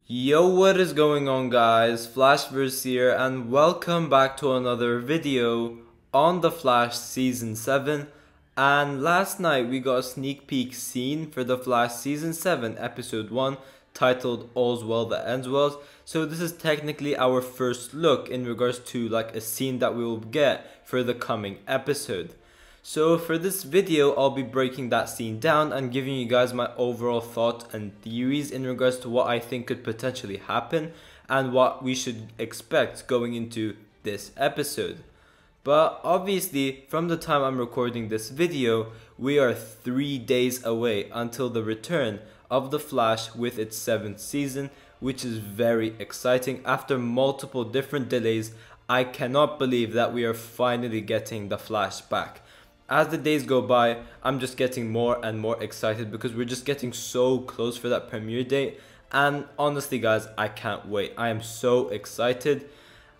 Yo, what is going on, guys? Flashverse here, and welcome back to another video on The Flash Season 7. And last night we got a sneak peek scene for The Flash Season 7 Episode 1 titled All's Well That Ends Well. So this is technically our first look in regards to like a scene that we will get for the coming episode. So for this video, I'll be breaking that scene down and giving you guys my overall thoughts and theories in regards to what I think could potentially happen and what we should expect going into this episode. But obviously, from the time I'm recording this video, we are 3 days away until the return of The Flash with its 7th season, which is very exciting. After multiple different delays, I cannot believe that we are finally getting The Flash back. As the days go by, I'm just getting more and more excited because we're just getting so close for that premiere date. And honestly guys, I can't wait. I am so excited.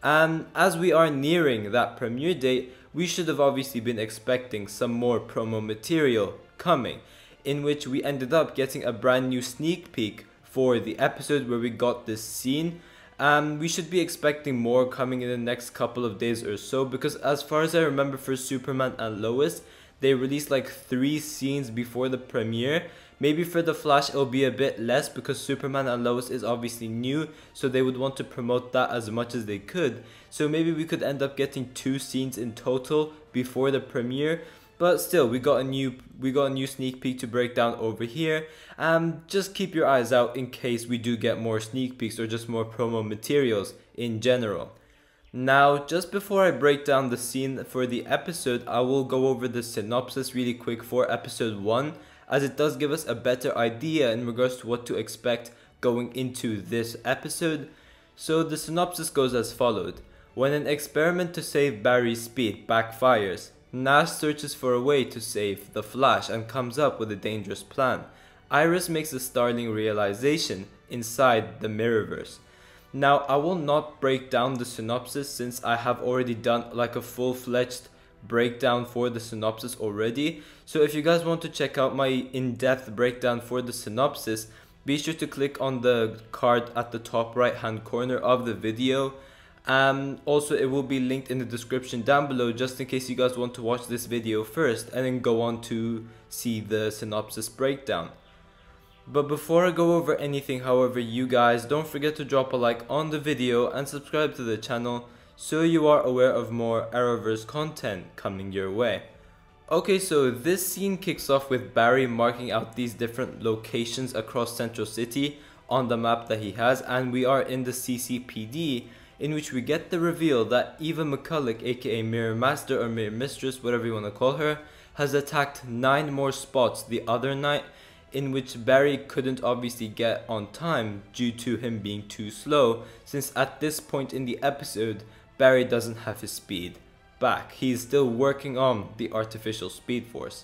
And as we are nearing that premiere date, we should have obviously been expecting some more promo material coming, in which we ended up getting a brand new sneak peek for the episode where we got this scene. We should be expecting more coming in the next couple of days or so, because as far as I remember for Superman and Lois, they released like 3 scenes before the premiere. Maybe for The Flash it'll be a bit less because Superman and Lois is obviously new, so they would want to promote that as much as they could. So maybe we could end up getting 2 scenes in total before the premiere. But still, we got a new sneak peek to break down over here. Just keep your eyes out in case we do get more sneak peeks or just more promo materials in general. Now, just before I break down the scene for the episode, I will go over the synopsis really quick for episode 1, as it does give us a better idea in regards to what to expect going into this episode. So the synopsis goes as followed. When an experiment to save Barry's speed backfires, Nash searches for a way to save the Flash and comes up with a dangerous plan. Iris makes a startling realization inside the Mirrorverse. Now, I will not break down the synopsis since I have already done like a full-fledged breakdown for the synopsis already. So if you guys want to check out my in-depth breakdown for the synopsis, be sure to click on the card at the top right hand corner of the video. Also, it will be linked in the description down below just in case you guys want to watch this video first and then go on to see the synopsis breakdown. But before I go over anything, however, you guys don't forget to drop a like on the video and subscribe to the channel so you are aware of more Arrowverse content coming your way. Okay, so this scene kicks off with Barry marking out these different locations across Central City on the map that he has, and we are in the CCPD, in which we get the reveal that Eva McCulloch, aka Mirror Master or Mirror Mistress, whatever you want to call her, has attacked 9 more spots the other night, in which Barry couldn't obviously get on time due to him being too slow, since at this point in the episode, Barry doesn't have his speed back. He's still working on the artificial speed force.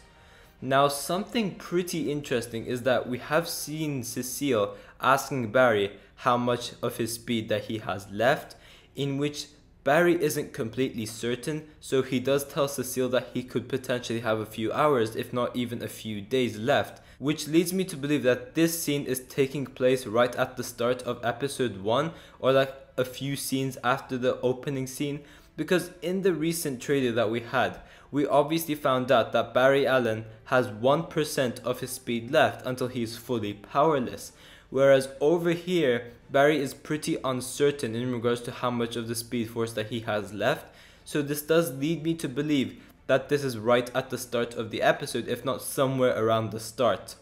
Now, something pretty interesting is that we have seen Cecile asking Barry how much of his speed that he has left, in which Barry isn't completely certain, so he does tell Cecile that he could potentially have a few hours, if not even a few days left, which leads me to believe that this scene is taking place right at the start of episode 1, or like a few scenes after the opening scene, because in the recent trailer that we had, we obviously found out that Barry Allen has 1% of his speed left until he's fully powerless. Whereas over here, Barry is pretty uncertain in regards to how much of the speed force that he has left. So this does lead me to believe that this is right at the start of the episode, if not somewhere around the start.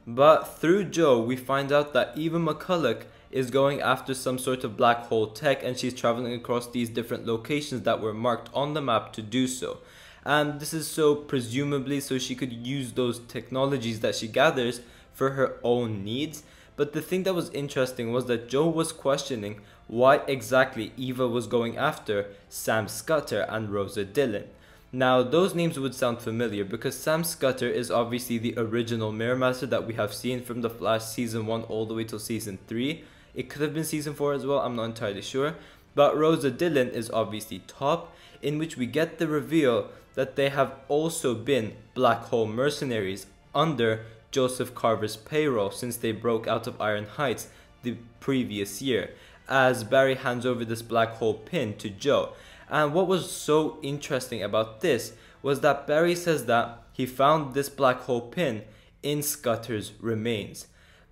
But through Joe, we find out that Eva McCulloch is going after some sort of black hole tech, and she's traveling across these different locations that were marked on the map to do so. And this is so presumably so she could use those technologies that she gathers for her own needs. But the thing that was interesting was that Joe was questioning why exactly Eva was going after Sam Scudder and Rosa Dillon. Now, those names would sound familiar because Sam Scudder is obviously the original Mirror Master that we have seen from The Flash Season 1 all the way till Season 3. It could have been Season 4 as well, I'm not entirely sure. But Rosa Dillon is obviously top, in which we get the reveal that they have also been black hole mercenaries under Joseph Carver's payroll since they broke out of Iron Heights the previous year, as Barry hands over this black hole pin to Joe. And what was so interesting about this was that Barry says that he found this black hole pin in Scutter's remains.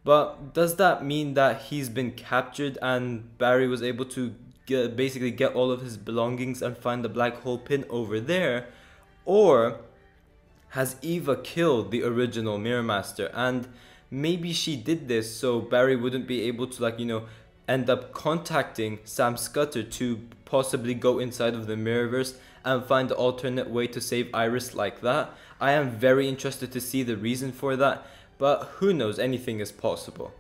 But does that mean that he's been captured and Barry was able to basically get all of his belongings and find the black hole pin over there? Or has Eva killed the original Mirror Master, and maybe she did this so Barry wouldn't be able to end up contacting Sam Scudder to possibly go inside of the Mirrorverse and find the alternate way to save Iris like that? I am very interested to see the reason for that, but who knows, anything is possible.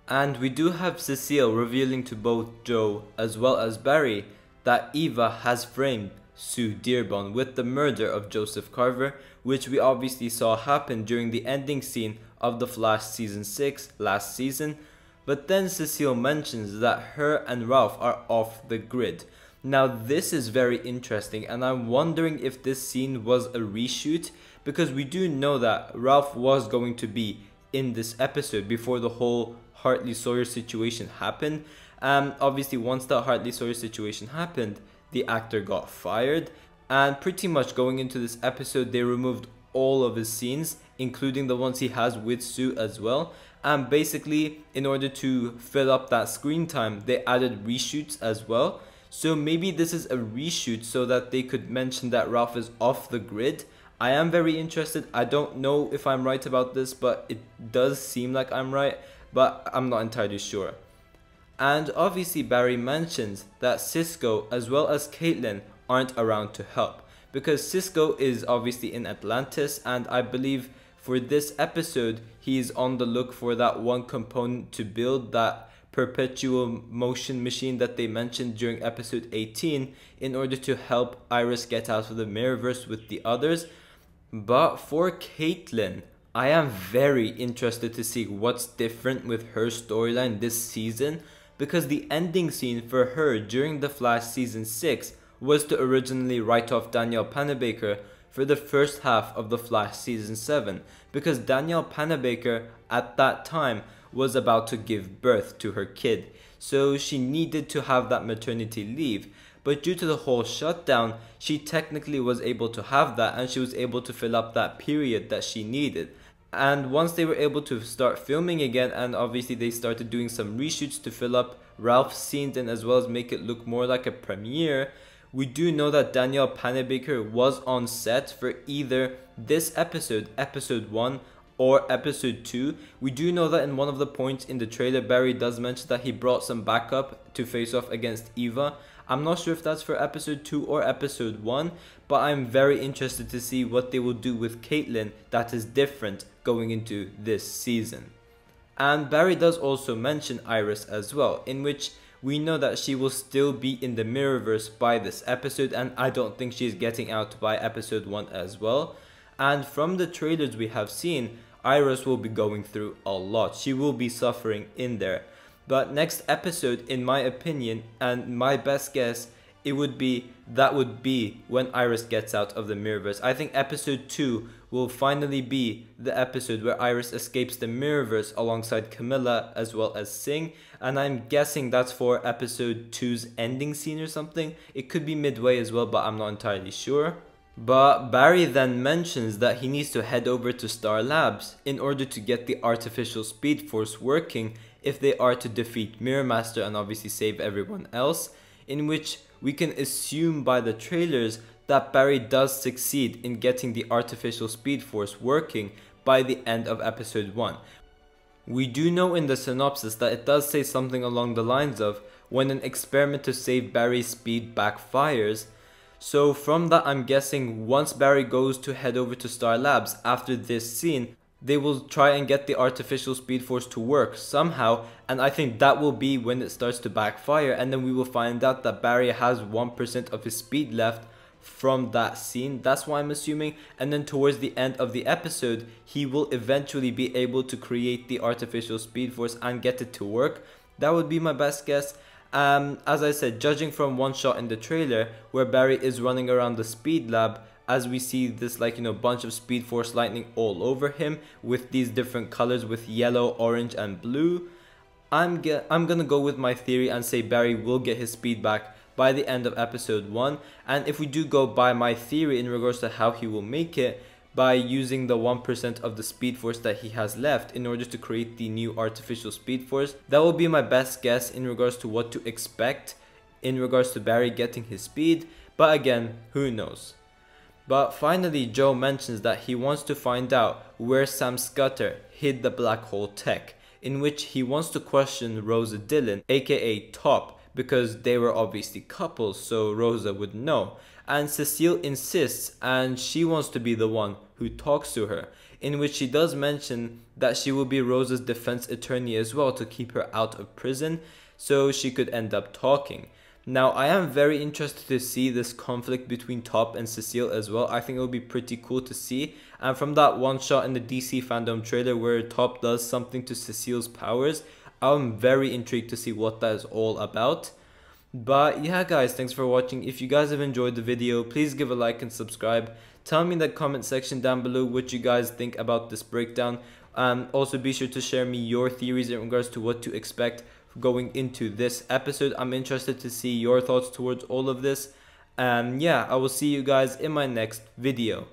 And we do have Cecile revealing to both Joe as well as Barry that Eva has framed Sue Dearborn with the murder of Joseph Carver, which we obviously saw happen during the ending scene of The Flash Season 6 last season. But then Cecile mentions that her and Ralph are off the grid. Now this is very interesting, and I'm wondering if this scene was a reshoot, because we do know that Ralph was going to be in this episode before the whole Hartley Sawyer situation happened. Obviously once the Hartley Sawyer situation happened, the actor got fired, and pretty much going into this episode they removed all of his scenes, including the ones he has with Sue as well. And basically in order to fill up that screen time, they added reshoots as well. So maybe this is a reshoot so that they could mention that Ralph is off the grid. I am very interested. I don't know if I'm right about this, but it does seem like I'm right, but I'm not entirely sure. And obviously Barry mentions that Cisco as well as Caitlin aren't around to help, because Cisco is obviously in Atlantis, and I believe for this episode he's on the look for that one component to build that perpetual motion machine that they mentioned during episode 18 in order to help Iris get out of the Mirrorverse with the others. But for Caitlin, I am very interested to see what's different with her storyline this season, because the ending scene for her during The Flash Season 6 was to originally write off Danielle Panabaker for the first half of The Flash Season 7, because Danielle Panabaker at that time was about to give birth to her kid, so she needed to have that maternity leave. But due to the whole shutdown, she technically was able to have that, and she was able to fill up that period that she needed. And once they were able to start filming again, and obviously they started doing some reshoots to fill up Ralph's scenes and as well as make it look more like a premiere, we do know that Danielle Panabaker was on set for either this episode, episode 1, or episode 2. We do know that in one of the points in the trailer, Barry does mention that he brought some backup to face off against Eva. I'm not sure if that's for episode 2 or episode 1, but I'm very interested to see what they will do with Caitlin that is different going into this season. And Barry does also mention Iris as well, in which we know that she will still be in the Mirrorverse by this episode, and I don't think she's getting out by episode 1 as well. And from the trailers we have seen, Iris will be going through a lot. She will be suffering in there. But next episode, in my opinion, and my best guess, that would be when Iris gets out of the Mirrorverse. I think episode 2 will finally be the episode where Iris escapes the Mirrorverse alongside Camilla as well as Singh, and I'm guessing that's for episode 2's ending scene or something. It could be midway as well, but I'm not entirely sure. But Barry then mentions that he needs to head over to Star Labs in order to get the artificial speed force working if they are to defeat Mirror Master and obviously save everyone else, in which we can assume by the trailers that Barry does succeed in getting the artificial speed force working by the end of episode 1. We do know in the synopsis that it does say something along the lines of when an experiment to save Barry's speed backfires. So from that, I'm guessing once Barry goes to head over to Star Labs after this scene, they will try and get the artificial speed force to work somehow, and I think that will be when it starts to backfire, and then we will find out that Barry has 1% of his speed left from that scene. That's what I'm assuming. And then towards the end of the episode, he will eventually be able to create the artificial speed force and get it to work. That would be my best guess. As I said, judging from one shot in the trailer where Barry is running around the speed lab, as we see this bunch of speed force lightning all over him with these different colors with yellow, orange and blue, I'm gonna go with my theory and say Barry will get his speed back by the end of episode 1. And if we do go by my theory in regards to how he will make it, by using the 1% of the speed force that he has left in order to create the new artificial speed force, that will be my best guess in regards to what to expect in regards to Barry getting his speed. But again, who knows. But finally, Joe mentions that he wants to find out where Sam Scudder hid the black hole tech, in which he wants to question Rosa Dillon, aka Top, because they were obviously couples, so Rosa would know. And Cecile insists, and she wants to be the one who talks to her, in which she does mention that she will be Rosa's defense attorney as well to keep her out of prison, so she could end up talking. Now, I am very interested to see this conflict between Top and Cecile as well. I think it would be pretty cool to see. And from that one shot in the DC fandom trailer where Top does something to Cecile's powers, I'm very intrigued to see what that is all about. But yeah guys, thanks for watching. If you guys have enjoyed the video, please give a like and subscribe. Tell me in the comment section down below what you guys think about this breakdown. Also be sure to share me your theories in regards to what to expect going into this episode. I'm interested to see your thoughts towards all of this. And yeah, I will see you guys in my next video.